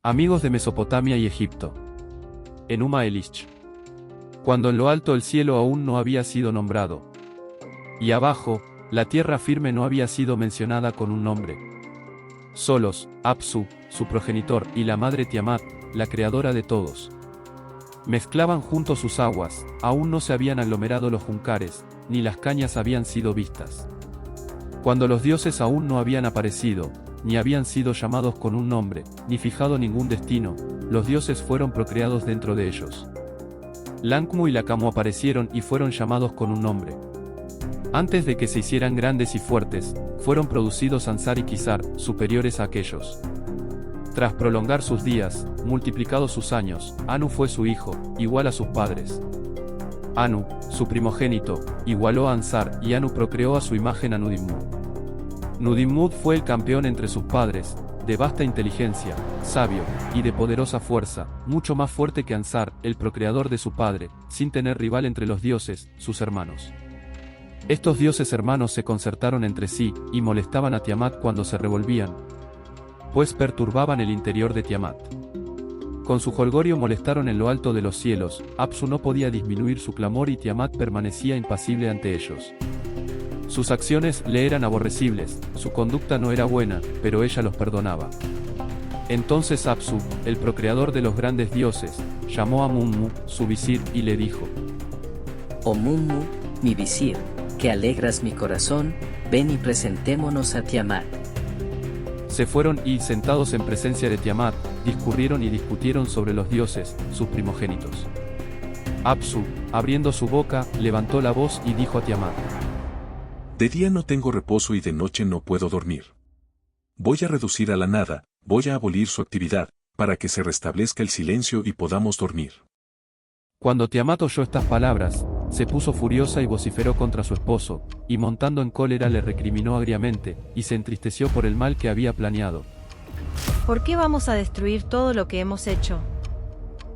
Amigos de Mesopotamia y Egipto. Enuma Elish. Cuando en lo alto el cielo aún no había sido nombrado. Y abajo, la tierra firme no había sido mencionada con un nombre. Solos, Apsu, su progenitor, y la madre Tiamat, la creadora de todos. Mezclaban juntos sus aguas, aún no se habían aglomerado los juncares, ni las cañas habían sido vistas. Cuando los dioses aún no habían aparecido, ni habían sido llamados con un nombre, ni fijado ningún destino, los dioses fueron procreados dentro de ellos. Lankmu y Lakamu aparecieron y fueron llamados con un nombre. Antes de que se hicieran grandes y fuertes, fueron producidos Ansar y Kizar, superiores a aquellos. Tras prolongar sus días, multiplicados sus años, Anu fue su hijo, igual a sus padres. Anu, su primogénito, igualó a Ansar y Anu procreó a su imagen a Nudimmud. Nudimmud fue el campeón entre sus padres, de vasta inteligencia, sabio, y de poderosa fuerza, mucho más fuerte que Ansar, el procreador de su padre, sin tener rival entre los dioses, sus hermanos. Estos dioses hermanos se concertaron entre sí, y molestaban a Tiamat cuando se revolvían, pues perturbaban el interior de Tiamat. Con su jolgorio molestaron en lo alto de los cielos, Apsu no podía disminuir su clamor y Tiamat permanecía impasible ante ellos. Sus acciones le eran aborrecibles, su conducta no era buena, pero ella los perdonaba. Entonces Apsu, el procreador de los grandes dioses, llamó a Mummu, su visir, y le dijo: Oh Mummu, mi visir, que alegras mi corazón, ven y presentémonos a Tiamat. Se fueron y, sentados en presencia de Tiamat, discurrieron y discutieron sobre los dioses, sus primogénitos. Apsu, abriendo su boca, levantó la voz y dijo a Tiamat: De día no tengo reposo y de noche no puedo dormir. Voy a reducir a la nada, voy a abolir su actividad, para que se restablezca el silencio y podamos dormir. Cuando Tiamat oyó estas palabras, se puso furiosa y vociferó contra su esposo, y montando en cólera le recriminó agriamente, y se entristeció por el mal que había planeado. ¿Por qué vamos a destruir todo lo que hemos hecho?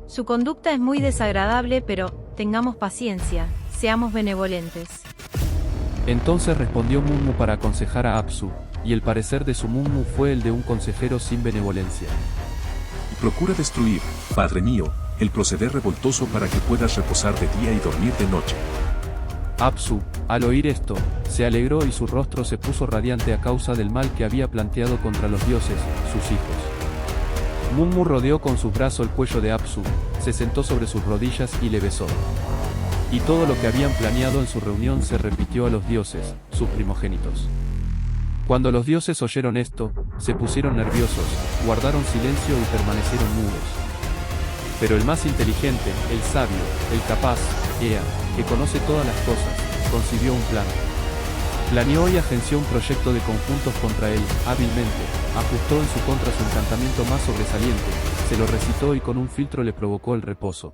Su conducta es muy desagradable, pero tengamos paciencia, seamos benevolentes. Entonces respondió Mummu para aconsejar a Apsu, y el parecer de su Mummu fue el de un consejero sin benevolencia. Procura destruir, padre mío, el proceder revoltoso para que puedas reposar de día y dormir de noche. Apsu, al oír esto, se alegró y su rostro se puso radiante a causa del mal que había planteado contra los dioses, sus hijos. Mummu rodeó con sus brazos el cuello de Apsu, se sentó sobre sus rodillas y le besó. Y todo lo que habían planeado en su reunión se repitió a los dioses, sus primogénitos. Cuando los dioses oyeron esto, se pusieron nerviosos, guardaron silencio y permanecieron mudos. Pero el más inteligente, el sabio, el capaz, Ea, que conoce todas las cosas, concibió un plan. Planeó y agenció un proyecto de conjuntos contra él, hábilmente, ajustó en su contra su encantamiento más sobresaliente, se lo recitó y con un filtro le provocó el reposo.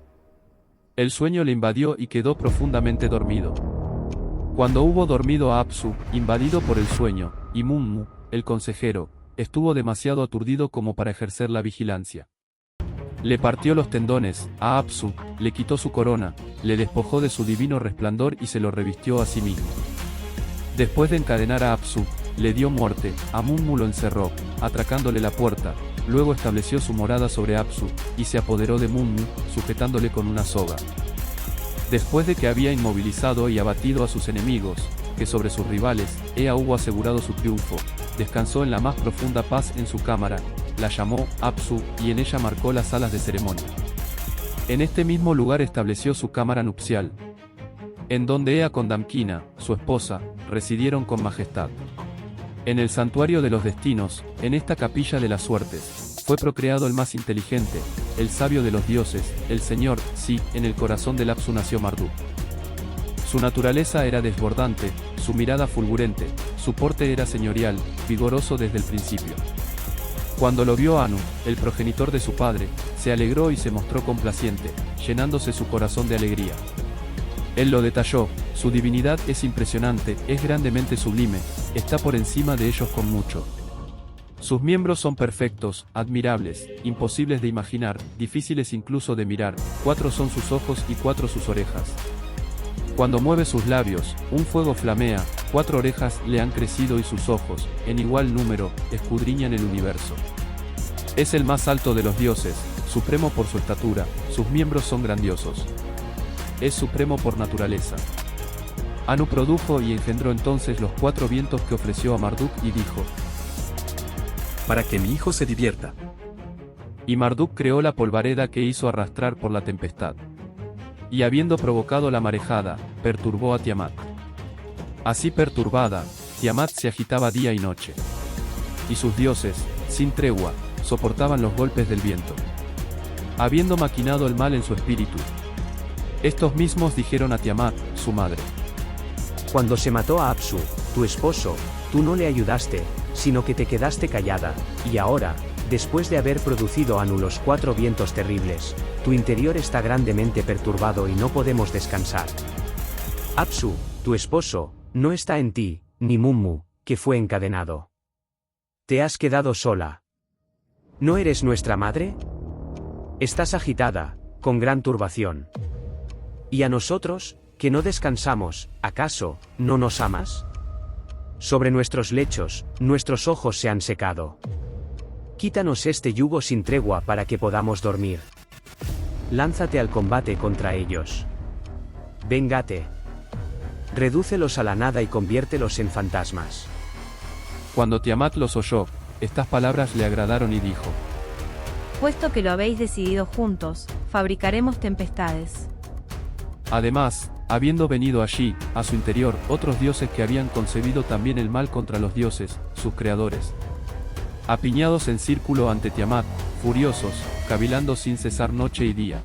El sueño le invadió y quedó profundamente dormido. Cuando hubo dormido a Apsu, invadido por el sueño, y Mummu, el consejero, estuvo demasiado aturdido como para ejercer la vigilancia. Le partió los tendones, a Apsu, le quitó su corona, le despojó de su divino resplandor y se lo revistió a sí mismo. Después de encadenar a Apsu, le dio muerte, a Mummu lo encerró, atracándole la puerta, luego estableció su morada sobre Apsu, y se apoderó de Mummu, sujetándole con una soga. Después de que había inmovilizado y abatido a sus enemigos, que sobre sus rivales, Ea hubo asegurado su triunfo, descansó en la más profunda paz en su cámara, la llamó Apsu, y en ella marcó las salas de ceremonia. En este mismo lugar estableció su cámara nupcial, en donde Ea con Damkina, su esposa, residieron con majestad. En el santuario de los destinos, en esta capilla de las suertes, fue procreado el más inteligente, el sabio de los dioses, el señor, sí, en el corazón del Apsu nació Marduk. Su naturaleza era desbordante, su mirada fulgurante, su porte era señorial, vigoroso desde el principio. Cuando lo vio Anu, el progenitor de su padre, se alegró y se mostró complaciente, llenándose su corazón de alegría. Él lo detalló: su divinidad es impresionante, es grandemente sublime, está por encima de ellos con mucho. Sus miembros son perfectos, admirables, imposibles de imaginar, difíciles incluso de mirar, 4 son sus ojos y 4 sus orejas. Cuando mueve sus labios, un fuego flamea, 4 orejas le han crecido y sus ojos, en igual número, escudriñan el universo. Es el más alto de los dioses, supremo por su estatura, sus miembros son grandiosos. Es supremo por naturaleza. Anu produjo y engendró entonces los 4 vientos que ofreció a Marduk y dijo: Para que mi hijo se divierta. Y Marduk creó la polvareda que hizo arrastrar por la tempestad. Y habiendo provocado la marejada, perturbó a Tiamat. Así perturbada, Tiamat se agitaba día y noche. Y sus dioses, sin tregua, soportaban los golpes del viento. Habiendo maquinado el mal en su espíritu, estos mismos dijeron a Tiamat, su madre: Cuando se mató a Apsu, tu esposo, tú no le ayudaste, sino que te quedaste callada, y ahora, después de haber producido Anu los 4 vientos terribles, tu interior está grandemente perturbado y no podemos descansar. Apsu, tu esposo, no está en ti, ni Mummu, que fue encadenado. Te has quedado sola. ¿No eres nuestra madre? Estás agitada, con gran turbación. ¿Y a nosotros, que no descansamos, acaso, no nos amas? Sobre nuestros lechos, nuestros ojos se han secado. Quítanos este yugo sin tregua para que podamos dormir. Lánzate al combate contra ellos. Véngate. Redúcelos a la nada y conviértelos en fantasmas. Cuando Tiamat los oyó, estas palabras le agradaron y dijo: Puesto que lo habéis decidido juntos, fabricaremos tempestades. Además, habiendo venido allí, a su interior, otros dioses que habían concebido también el mal contra los dioses, sus creadores. Apiñados en círculo ante Tiamat, furiosos, cavilando sin cesar noche y día.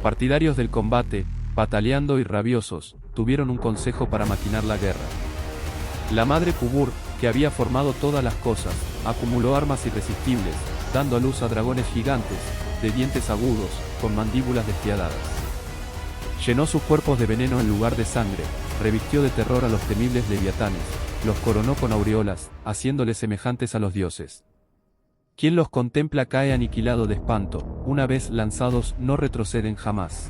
Partidarios del combate, pataleando y rabiosos, tuvieron un consejo para maquinar la guerra. La madre Kubur, que había formado todas las cosas, acumuló armas irresistibles, dando a luz a dragones gigantes, de dientes agudos, con mandíbulas despiadadas. Llenó sus cuerpos de veneno en lugar de sangre, revistió de terror a los temibles leviatanes, los coronó con aureolas, haciéndoles semejantes a los dioses. Quien los contempla cae aniquilado de espanto, una vez lanzados no retroceden jamás.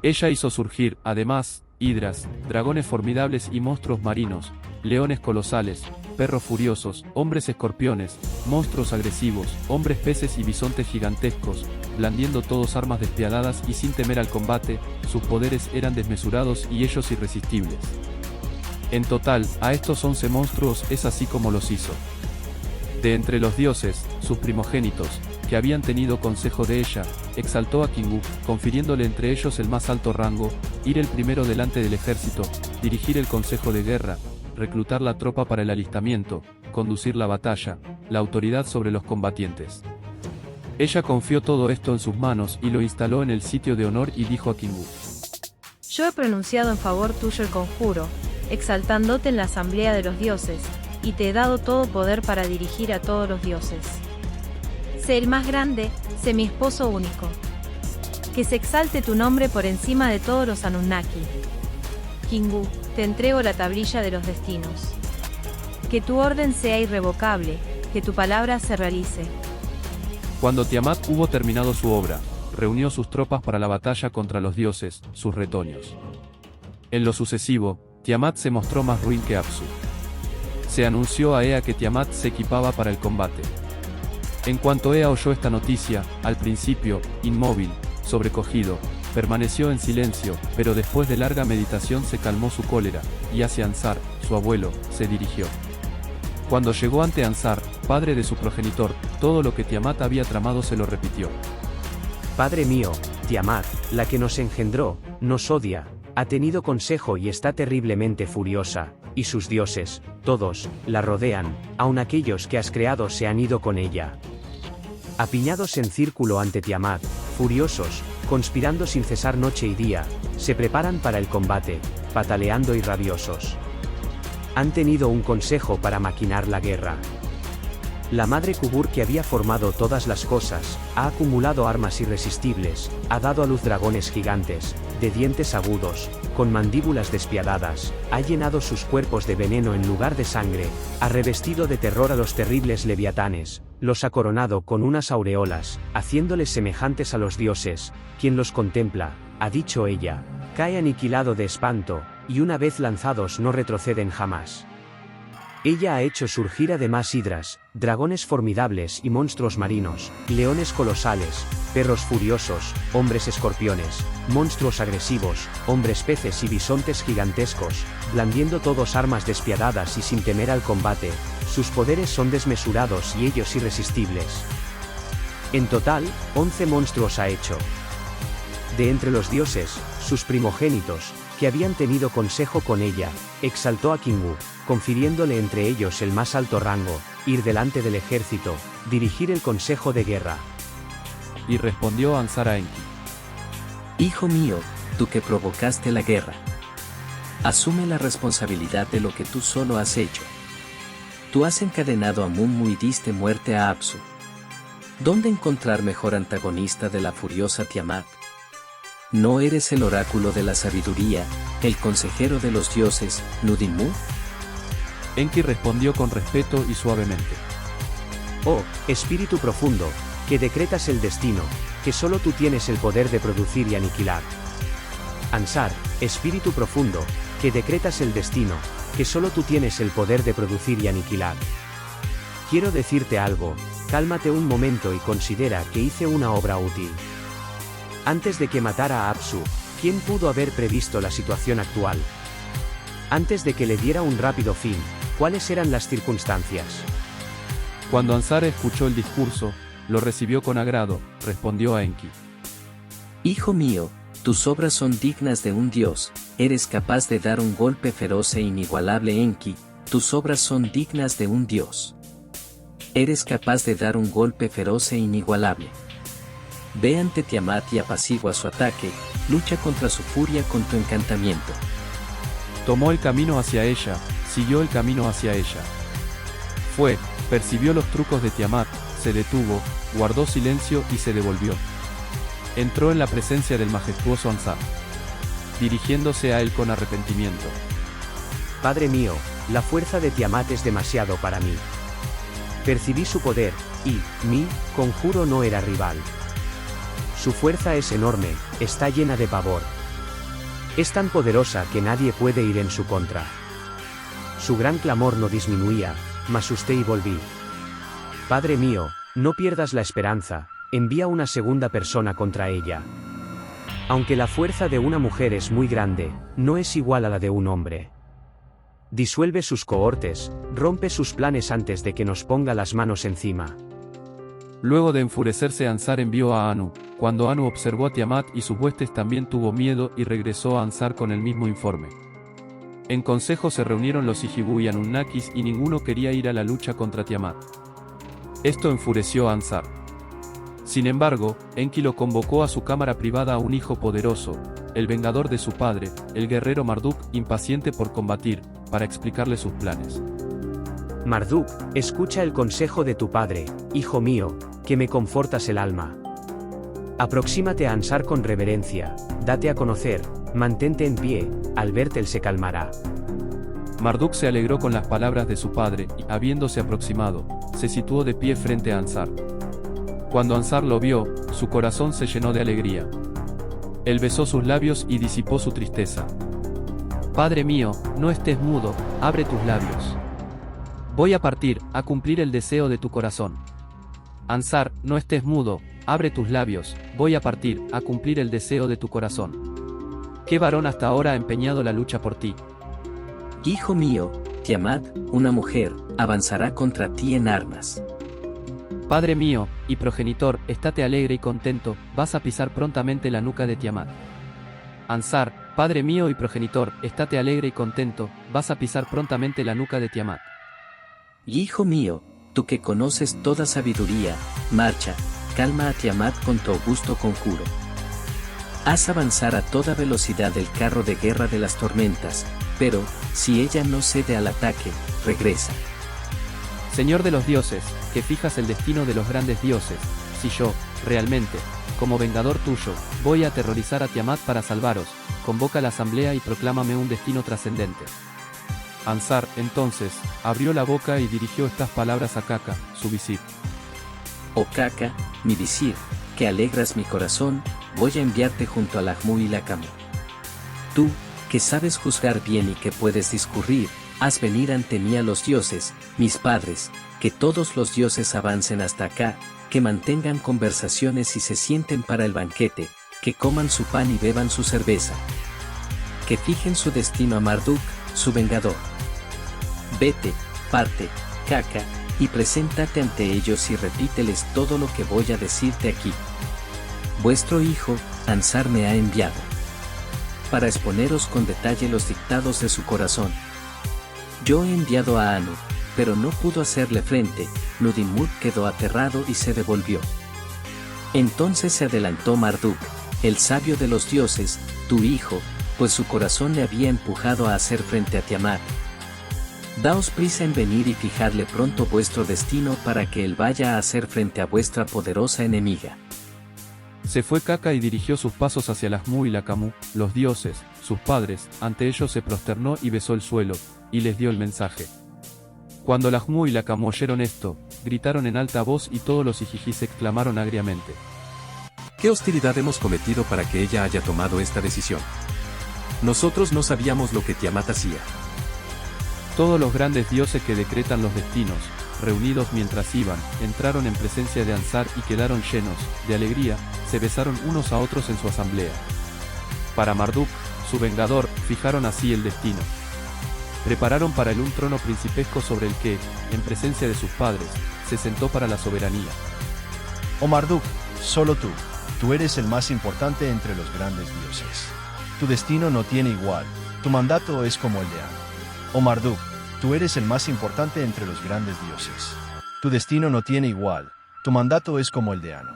Ella hizo surgir, además, hidras, dragones formidables y monstruos marinos, leones colosales, perros furiosos, hombres escorpiones, monstruos agresivos, hombres peces y bisontes gigantescos, blandiendo todos armas despiadadas y sin temer al combate, sus poderes eran desmesurados y ellos irresistibles. En total, a estos 11 monstruos es así como los hizo. De entre los dioses, sus primogénitos, que habían tenido consejo de ella, exaltó a Kingu, confiriéndole entre ellos el más alto rango, ir el primero delante del ejército, dirigir el consejo de guerra, reclutar la tropa para el alistamiento, conducir la batalla, la autoridad sobre los combatientes. Ella confió todo esto en sus manos y lo instaló en el sitio de honor y dijo a Kingu: Yo he pronunciado en favor tuyo el conjuro, exaltándote en la asamblea de los dioses, y te he dado todo poder para dirigir a todos los dioses. Sé el más grande, sé mi esposo único. Que se exalte tu nombre por encima de todos los Anunnaki. Kingu, te entrego la tablilla de los destinos. Que tu orden sea irrevocable, que tu palabra se realice. Cuando Tiamat hubo terminado su obra, reunió sus tropas para la batalla contra los dioses, sus retoños. En lo sucesivo, Tiamat se mostró más ruin que Apsu. Se anunció a Ea que Tiamat se equipaba para el combate. En cuanto Ea oyó esta noticia, al principio, inmóvil, sobrecogido, permaneció en silencio, pero después de larga meditación se calmó su cólera, y hacia Ansar, su abuelo, se dirigió. Cuando llegó ante Ansar, padre de su progenitor, todo lo que Tiamat había tramado se lo repitió. Padre mío, Tiamat, la que nos engendró, nos odia, ha tenido consejo y está terriblemente furiosa, y sus dioses, todos, la rodean, aun aquellos que has creado se han ido con ella. Apiñados en círculo ante Tiamat, furiosos, conspirando sin cesar noche y día, se preparan para el combate, pataleando y rabiosos. Han tenido un consejo para maquinar la guerra. La madre Kubur, que había formado todas las cosas, ha acumulado armas irresistibles, ha dado a luz dragones gigantes, de dientes agudos, con mandíbulas despiadadas, ha llenado sus cuerpos de veneno en lugar de sangre, ha revestido de terror a los terribles leviatanes, los ha coronado con unas aureolas, haciéndoles semejantes a los dioses. Quien los contempla, ha dicho ella, cae aniquilado de espanto, y una vez lanzados no retroceden jamás. Ella ha hecho surgir además hidras, dragones formidables y monstruos marinos, leones colosales, perros furiosos, hombres escorpiones, monstruos agresivos, hombres peces y bisontes gigantescos, blandiendo todos armas despiadadas y sin temer al combate. Sus poderes son desmesurados y ellos irresistibles. En total, 11 monstruos ha hecho. De entre los dioses, sus primogénitos, que habían tenido consejo con ella, exaltó a Kingu, confiriéndole entre ellos el más alto rango, ir delante del ejército, dirigir el consejo de guerra. Y respondió Ansar a Enki: Hijo mío, tú que provocaste la guerra. Asume la responsabilidad de lo que tú solo has hecho. Tú has encadenado a Mummu y diste muerte a Apsu. ¿Dónde encontrar mejor antagonista de la furiosa Tiamat? ¿No eres el oráculo de la sabiduría, el consejero de los dioses, Nudimu? Enki respondió con respeto y suavemente: Oh, espíritu profundo, que decretas el destino, que solo tú tienes el poder de producir y aniquilar. Ansar, espíritu profundo, que decretas el destino, que solo tú tienes el poder de producir y aniquilar. Quiero decirte algo, cálmate un momento y considera que hice una obra útil. Antes de que matara a Apsu, ¿quién pudo haber previsto la situación actual? Antes de que le diera un rápido fin, ¿cuáles eran las circunstancias? Cuando Ansar escuchó el discurso, lo recibió con agrado, respondió a Enki: Hijo mío, tus obras son dignas de un dios, eres capaz de dar un golpe feroz e inigualable. Enki, tus obras son dignas de un dios. Eres capaz de dar un golpe feroz e inigualable. Ve ante Tiamat y apacigua su ataque, lucha contra su furia con tu encantamiento. Tomó el camino hacia ella, siguió el camino hacia ella. Fue, percibió los trucos de Tiamat, se detuvo, guardó silencio y se devolvió. Entró en la presencia del majestuoso Ansar, dirigiéndose a él con arrepentimiento: Padre mío, la fuerza de Tiamat es demasiado para mí. Percibí su poder, y, mi conjuro no era rival. Su fuerza es enorme, está llena de pavor. Es tan poderosa que nadie puede ir en su contra. Su gran clamor no disminuía, me asusté y volví. Padre mío, no pierdas la esperanza, envía una segunda persona contra ella. Aunque la fuerza de una mujer es muy grande, no es igual a la de un hombre. Disuelve sus cohortes, rompe sus planes antes de que nos ponga las manos encima. Luego de enfurecerse, Ansar envió a Anu. Cuando Anu observó a Tiamat y sus huestes, también tuvo miedo y regresó a Ansar con el mismo informe. En consejo se reunieron los Ijibu y Anunnakis y ninguno quería ir a la lucha contra Tiamat. Esto enfureció a Ansar. Sin embargo, Enki lo convocó a su cámara privada a un hijo poderoso, el vengador de su padre, el guerrero Marduk, impaciente por combatir, para explicarle sus planes. Marduk, escucha el consejo de tu padre, hijo mío, que me confortas el alma. Aproxímate a Ansar con reverencia, date a conocer, mantente en pie, al verte él se calmará. Marduk se alegró con las palabras de su padre y, habiéndose aproximado, se situó de pie frente a Ansar. Cuando Ansar lo vio, su corazón se llenó de alegría. Él besó sus labios y disipó su tristeza. Padre mío, no estés mudo, abre tus labios. Voy a partir, a cumplir el deseo de tu corazón. Ansar, no estés mudo, abre tus labios, voy a partir, a cumplir el deseo de tu corazón. ¿Qué varón hasta ahora ha empeñado la lucha por ti? Hijo mío, Tiamat, una mujer, avanzará contra ti en armas. Padre mío, y progenitor, estate alegre y contento, vas a pisar prontamente la nuca de Tiamat. Ansar, padre mío y progenitor, estate alegre y contento, vas a pisar prontamente la nuca de Tiamat. Hijo mío, tú que conoces toda sabiduría, marcha, calma a Tiamat con tu augusto conjuro. Haz avanzar a toda velocidad el carro de guerra de las tormentas, pero, si ella no cede al ataque, regresa. Señor de los dioses, que fijas el destino de los grandes dioses, si yo, realmente, como vengador tuyo, voy a aterrorizar a Tiamat para salvaros, convoca la asamblea y proclámame un destino trascendente. Ansar, entonces, abrió la boca y dirigió estas palabras a Kaka, su visir. Oh Kaka, mi visir, que alegras mi corazón, voy a enviarte junto a Lahmu y Lakamu. Tú, que sabes juzgar bien y que puedes discurrir, haz venir ante mí a los dioses, mis padres, que todos los dioses avancen hasta acá, que mantengan conversaciones y se sienten para el banquete, que coman su pan y beban su cerveza. Que fijen su destino a Marduk, su vengador. Vete, parte, Caca, y preséntate ante ellos y repíteles todo lo que voy a decirte aquí. Vuestro hijo, Ansar me ha enviado para exponeros con detalle los dictados de su corazón. Yo he enviado a Anu, pero no pudo hacerle frente, Nudimmud quedó aterrado y se devolvió. Entonces se adelantó Marduk, el sabio de los dioses, tu hijo, pues su corazón le había empujado a hacer frente a Tiamat. Daos prisa en venir y fijarle pronto vuestro destino para que él vaya a hacer frente a vuestra poderosa enemiga. Se fue Caca y dirigió sus pasos hacia Lahmu y Lacamu, los dioses, sus padres, ante ellos se prosternó y besó el suelo, y les dio el mensaje. Cuando Lahmu y Lacamu oyeron esto, gritaron en alta voz y todos los Ijijis exclamaron agriamente. ¿Qué hostilidad hemos cometido para que ella haya tomado esta decisión? Nosotros no sabíamos lo que Tiamat hacía. Todos los grandes dioses que decretan los destinos, reunidos mientras iban, entraron en presencia de Ansar y quedaron llenos de alegría, se besaron unos a otros en su asamblea. Para Marduk, su vengador, fijaron así el destino. Prepararon para él un trono principesco sobre el que, en presencia de sus padres, se sentó para la soberanía. Oh Marduk, solo tú eres el más importante entre los grandes dioses. Tu destino no tiene igual, tu mandato es como el de Anu. Oh Marduk, tú eres el más importante entre los grandes dioses. Tu destino no tiene igual, tu mandato es como el de Anu.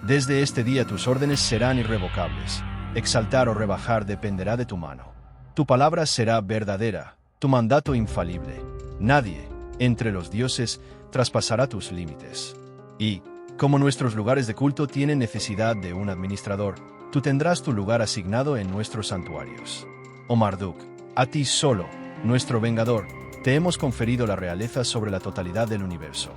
Desde este día tus órdenes serán irrevocables, exaltar o rebajar dependerá de tu mano. Tu palabra será verdadera, tu mandato infalible. Nadie, entre los dioses, traspasará tus límites. Y, como nuestros lugares de culto tienen necesidad de un administrador, tú tendrás tu lugar asignado en nuestros santuarios. Oh Marduk, a ti solo, nuestro vengador, te hemos conferido la realeza sobre la totalidad del universo.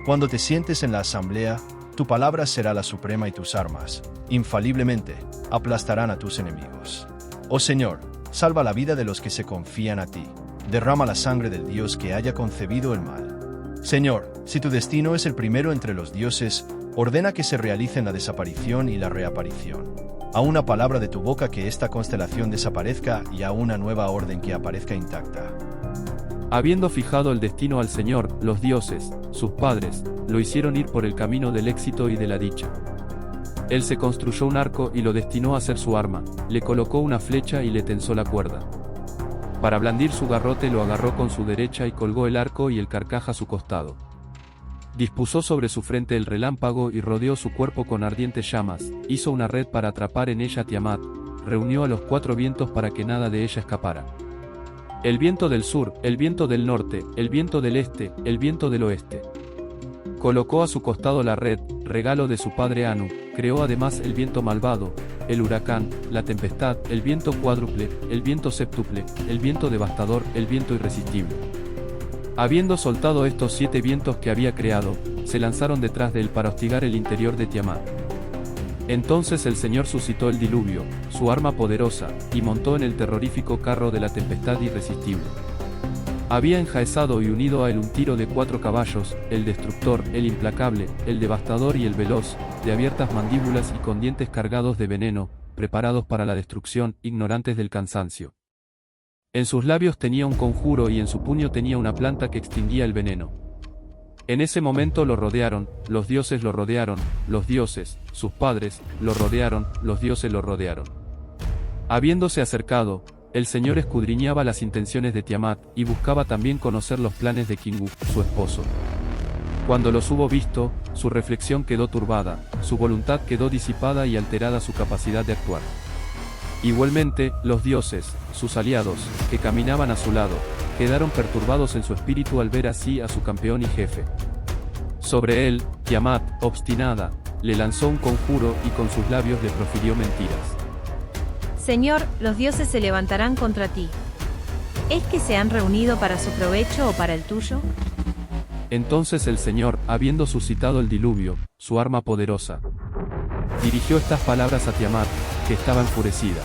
Cuando te sientes en la asamblea, tu palabra será la suprema y tus armas, infaliblemente, aplastarán a tus enemigos. Oh Señor, salva la vida de los que se confían a ti. Derrama la sangre del Dios que haya concebido el mal. Señor, si tu destino es el primero entre los dioses, ordena que se realicen la desaparición y la reaparición. A una palabra de tu boca que esta constelación desaparezca y a una nueva orden que aparezca intacta. Habiendo fijado el destino al Señor, los dioses, sus padres, lo hicieron ir por el camino del éxito y de la dicha. Él se construyó un arco y lo destinó a ser su arma, le colocó una flecha y le tensó la cuerda. Para blandir su garrote lo agarró con su derecha y colgó el arco y el carcaj a su costado. Dispuso sobre su frente el relámpago y rodeó su cuerpo con ardientes llamas, hizo una red para atrapar en ella a Tiamat, reunió a los 4 vientos para que nada de ella escapara. El viento del sur, el viento del norte, el viento del este, el viento del oeste. Colocó a su costado la red, regalo de su padre Anu, creó además el viento malvado, el huracán, la tempestad, el viento cuádruple, el viento séptuple, el viento devastador, el viento irresistible. Habiendo soltado estos 7 vientos que había creado, se lanzaron detrás de él para hostigar el interior de Tiamat. Entonces el Señor suscitó el diluvio, su arma poderosa, y montó en el terrorífico carro de la tempestad irresistible. Había enjaezado y unido a él un tiro de 4 caballos, el destructor, el implacable, el devastador y el veloz, de abiertas mandíbulas y con dientes cargados de veneno, preparados para la destrucción, ignorantes del cansancio. En sus labios tenía un conjuro y en su puño tenía una planta que extinguía el veneno. En ese momento lo rodearon, los dioses lo rodearon, los dioses, sus padres, lo rodearon, los dioses lo rodearon. Habiéndose acercado, el Señor escudriñaba las intenciones de Tiamat y buscaba también conocer los planes de Kingu, su esposo. Cuando los hubo visto, su reflexión quedó turbada, su voluntad quedó disipada y alterada su capacidad de actuar. Igualmente, los dioses, sus aliados, que caminaban a su lado, quedaron perturbados en su espíritu al ver así a su campeón y jefe. Sobre él, Tiamat, obstinada, le lanzó un conjuro y con sus labios le profirió mentiras. Señor, los dioses se levantarán contra ti. ¿Es que se han reunido para su provecho o para el tuyo? Entonces el Señor, habiendo suscitado el diluvio, su arma poderosa, dirigió estas palabras a Tiamat, que estaba enfurecida.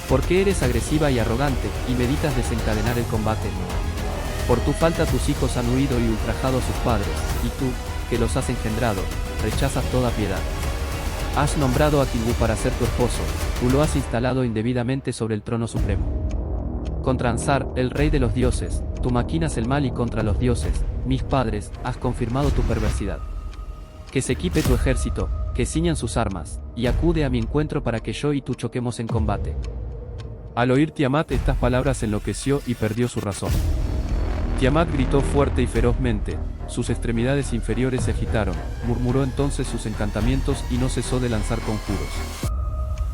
¿Por qué eres agresiva y arrogante, y meditas desencadenar el combate? Por tu falta tus hijos han huido y ultrajado a sus padres, y tú, que los has engendrado, rechazas toda piedad. Has nombrado a Kingu para ser tu esposo, tú lo has instalado indebidamente sobre el trono supremo. Contra Ansar, el rey de los dioses, tú maquinas el mal y contra los dioses, mis padres, has confirmado tu perversidad. Que se equipe tu ejército, que ciñan sus armas, y acude a mi encuentro para que yo y tú choquemos en combate. Al oír Tiamat estas palabras enloqueció y perdió su razón. Tiamat gritó fuerte y ferozmente, sus extremidades inferiores se agitaron, murmuró entonces sus encantamientos y no cesó de lanzar conjuros.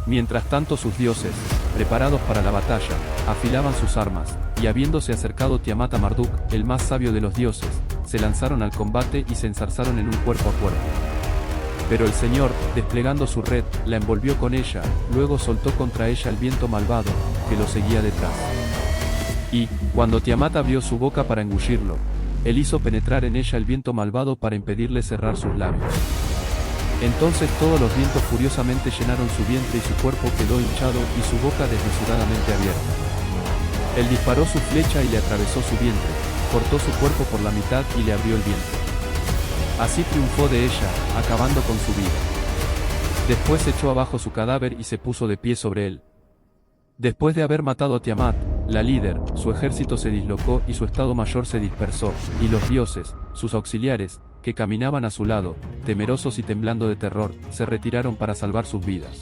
Mientras tanto sus dioses, preparados para la batalla, afilaban sus armas, y habiéndose acercado Tiamat a Marduk, el más sabio de los dioses, se lanzaron al combate y se enzarzaron en un cuerpo a cuerpo. Pero el Señor, desplegando su red, la envolvió con ella, luego soltó contra ella el viento malvado, que lo seguía detrás. Y, cuando Tiamat abrió su boca para engullirlo, él hizo penetrar en ella el viento malvado para impedirle cerrar sus labios. Entonces todos los vientos furiosamente llenaron su vientre y su cuerpo quedó hinchado y su boca desmesuradamente abierta. Él disparó su flecha y le atravesó su vientre, cortó su cuerpo por la mitad y le abrió el vientre. Así triunfó de ella, acabando con su vida. Después echó abajo su cadáver y se puso de pie sobre él. Después de haber matado a Tiamat, la líder, su ejército se dislocó y su estado mayor se dispersó, y los dioses, sus auxiliares, que caminaban a su lado, temerosos y temblando de terror, se retiraron para salvar sus vidas.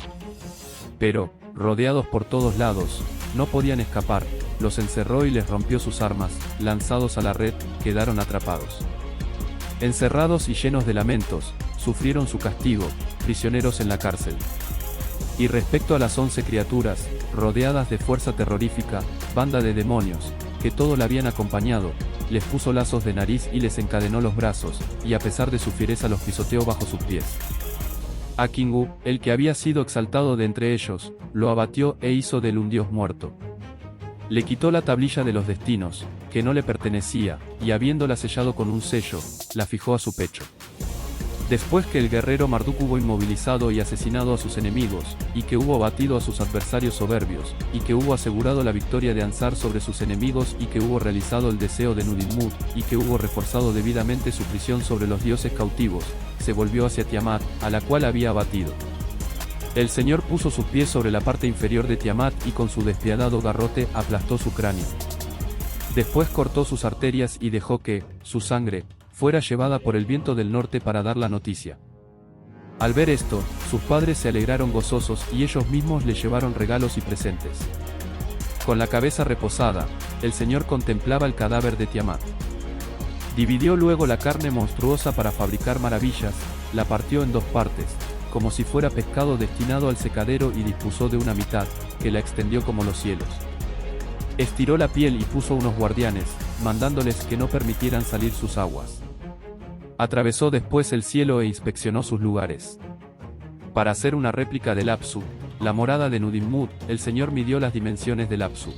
Pero, rodeados por todos lados, no podían escapar, los encerró y les rompió sus armas, lanzados a la red, quedaron atrapados. Encerrados y llenos de lamentos, sufrieron su castigo, prisioneros en la cárcel. Y respecto a las 11 criaturas, rodeadas de fuerza terrorífica, banda de demonios, que todo la habían acompañado, les puso lazos de nariz y les encadenó los brazos, y a pesar de su fiereza los pisoteó bajo sus pies. A Kingu, el que había sido exaltado de entre ellos, lo abatió e hizo de él un dios muerto. Le quitó la tablilla de los destinos, que no le pertenecía, y habiéndola sellado con un sello, la fijó a su pecho. Después que el guerrero Marduk hubo inmovilizado y asesinado a sus enemigos, y que hubo abatido a sus adversarios soberbios, y que hubo asegurado la victoria de Ansar sobre sus enemigos y que hubo realizado el deseo de Nudimmud, y que hubo reforzado debidamente su prisión sobre los dioses cautivos, se volvió hacia Tiamat, a la cual había abatido. El Señor puso sus pies sobre la parte inferior de Tiamat y con su despiadado garrote aplastó su cráneo. Después cortó sus arterias y dejó que, su sangre, fuera llevada por el viento del norte para dar la noticia. Al ver esto, sus padres se alegraron gozosos y ellos mismos le llevaron regalos y presentes. Con la cabeza reposada, el Señor contemplaba el cadáver de Tiamat. Dividió luego la carne monstruosa para fabricar maravillas, la partió en 2 partes, como si fuera pescado destinado al secadero y dispuso de una mitad, que la extendió como los cielos. Estiró la piel y puso unos guardianes, mandándoles que no permitieran salir sus aguas. Atravesó después el cielo e inspeccionó sus lugares. Para hacer una réplica del Apsu, la morada de Nudimmud, el Señor midió las dimensiones del Apsu.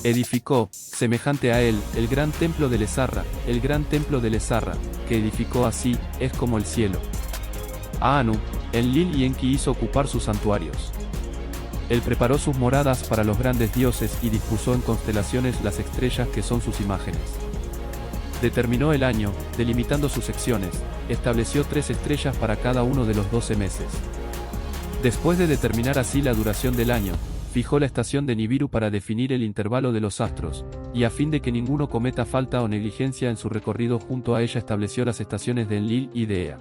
Edificó, semejante a él, el gran templo de Lesarra, el gran templo de Lesarra, que edificó así, es como el cielo. A Anu, Enlil y Enki hizo ocupar sus santuarios. Él preparó sus moradas para los grandes dioses y dispuso en constelaciones las estrellas que son sus imágenes. Determinó el año, delimitando sus secciones, estableció 3 estrellas para cada uno de los 12 meses. Después de determinar así la duración del año, fijó la estación de Nibiru para definir el intervalo de los astros, y a fin de que ninguno cometa falta o negligencia en su recorrido junto a ella estableció las estaciones de Enlil y de Ea.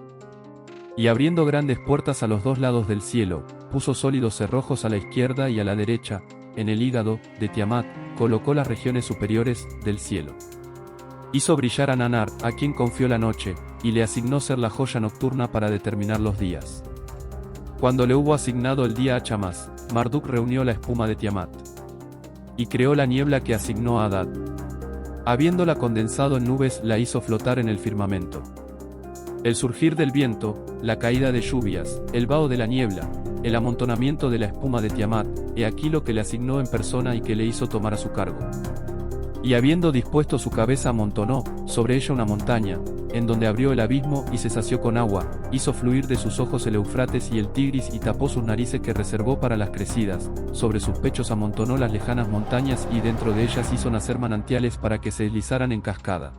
Y abriendo grandes puertas a los 2 lados del cielo, puso sólidos cerrojos a la izquierda y a la derecha, en el hígado de Tiamat, colocó las regiones superiores del cielo. Hizo brillar a Nanar, a quien confió la noche, y le asignó ser la joya nocturna para determinar los días. Cuando le hubo asignado el día a Chamas, Marduk reunió la espuma de Tiamat. Y creó la niebla que asignó a Adad. Habiéndola condensado en nubes la hizo flotar en el firmamento. El surgir del viento, la caída de lluvias, el vaho de la niebla, el amontonamiento de la espuma de Tiamat, he aquí lo que le asignó en persona y que le hizo tomar a su cargo. Y habiendo dispuesto su cabeza amontonó, sobre ella una montaña, en donde abrió el abismo y se sació con agua, hizo fluir de sus ojos el Eufrates y el Tigris y tapó sus narices que reservó para las crecidas, sobre sus pechos amontonó las lejanas montañas y dentro de ellas hizo nacer manantiales para que se deslizaran en cascada.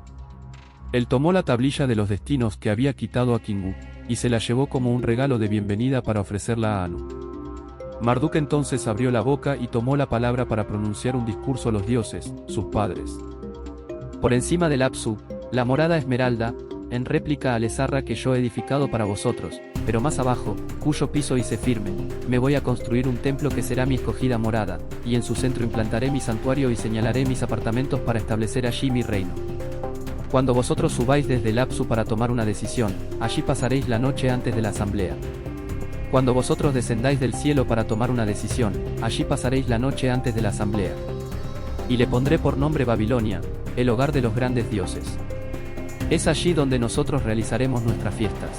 Él tomó la tablilla de los destinos que había quitado a Kingu, y se la llevó como un regalo de bienvenida para ofrecerla a Anu. Marduk entonces abrió la boca y tomó la palabra para pronunciar un discurso a los dioses, sus padres. Por encima del Apsu, la morada esmeralda, en réplica a Lesarra que yo he edificado para vosotros, pero más abajo, cuyo piso hice firme, me voy a construir un templo que será mi escogida morada, y en su centro implantaré mi santuario y señalaré mis apartamentos para establecer allí mi reino. Cuando vosotros subáis desde el Apsu para tomar una decisión, allí pasaréis la noche antes de la asamblea. Cuando vosotros descendáis del cielo para tomar una decisión, allí pasaréis la noche antes de la asamblea. Y le pondré por nombre Babilonia, el hogar de los grandes dioses. Es allí donde nosotros realizaremos nuestras fiestas.